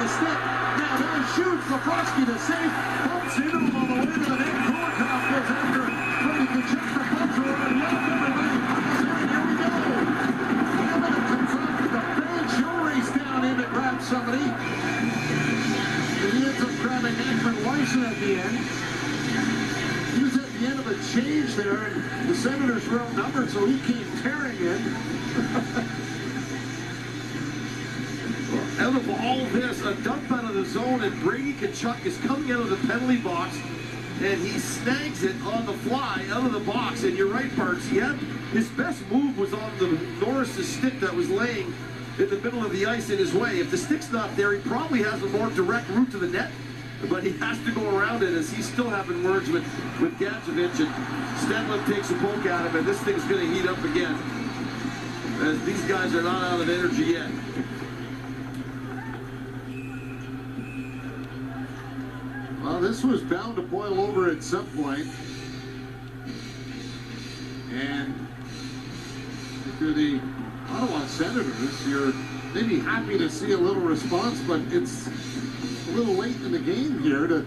the stick. Now there shoots Lafroski to save. Bumps into him on the way to the net. Kulikov goes after him. Brady Tkackuk the buzzer and left him away. Here we go. Hamilton comes up with the bench. He'll race down in and grab somebody. And he ends up grabbing Ekman Weissman at the end. He was at the end of a change there, and the Senators were outnumbered, so he came tearing in. Out of all this, a dump out of the zone, and Brady Tkachuk is coming out of the penalty box, and he snags it on the fly out of the box. And you're right, Parks. His best move was on the Norris's stick that was laying in the middle of the ice in his way. If the stick's not there, he probably has a more direct route to the net, but he has to go around it as he's still having words with Gadjevich, and Stenlund takes a poke at him, and this thing's going to heat up again, as these guys are not out of energy yet. Well, this was bound to boil over at some point. And if you're the Ottawa Senators, you're maybe happy to see a little response, but it's a little late in the game here to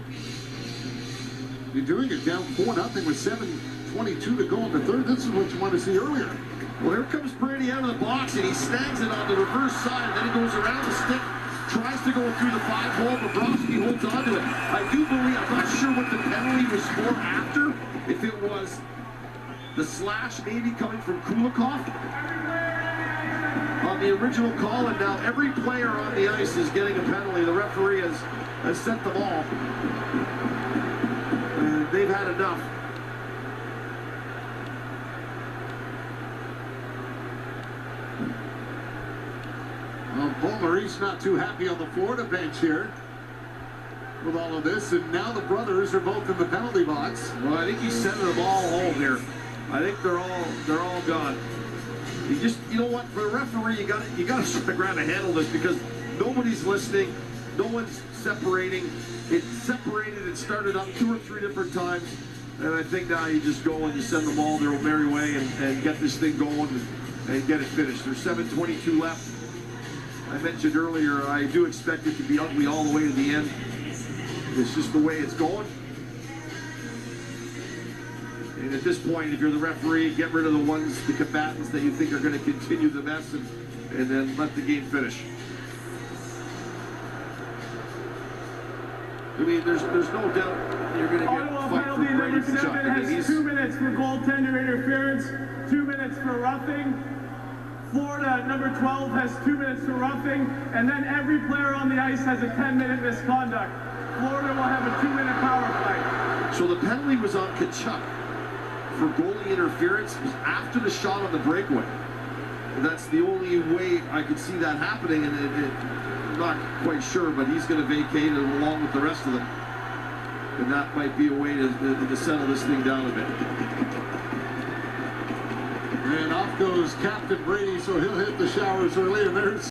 be doing it down 4-0 with 7:22 to go in the third. This is what you want to see earlier. Well, here comes Brady out of the box, and he snags it on the reverse side, and then he goes around the stick, tries to go through the 5-hole, but Bobrovsky holds on to it. I do believe, I'm not sure what the penalty was for after, if it was the slash maybe coming from Kulikov on the original call, and now every player on the ice is getting a penalty. The referee has sent them all. And they've had enough. Well, Paul Maurice not too happy on the Florida bench here with all of this, and now the brothers are both in the penalty box. Well, I think he's sending them all home here. I think they're all gone. You know what, for a referee, you got to sort of grab a handle of this, because nobody's listening, no one's separating. It separated and started up 2 or 3 different times, and I think now you just go and you send them all their merry way and get this thing going and get it finished. There's 7:22 left. I mentioned earlier, I do expect it to be ugly all the way to the end. It's just the way it's going. And at this point, if you're the referee, get rid of the combatants that you think are going to continue the mess, and then let the game finish. I mean, there's no doubt you're going to get Ottawa fight penalty for Brady number 7 Tkackuk. I mean, has 2 minutes for goaltender interference, 2 minutes for roughing. Florida number 12 has 2 minutes for roughing, and then every player on the ice has a 10-minute misconduct. Florida will have a 2-minute power play. So the penalty was on Tkachuk for goalie interference after the shot on the breakaway. And that's the only way I could see that happening, and I'm not quite sure, but he's going to vacate it along with the rest of them. And that might be a way to settle this thing down a bit. And off goes Captain Brady, so he'll hit the showers early, and there's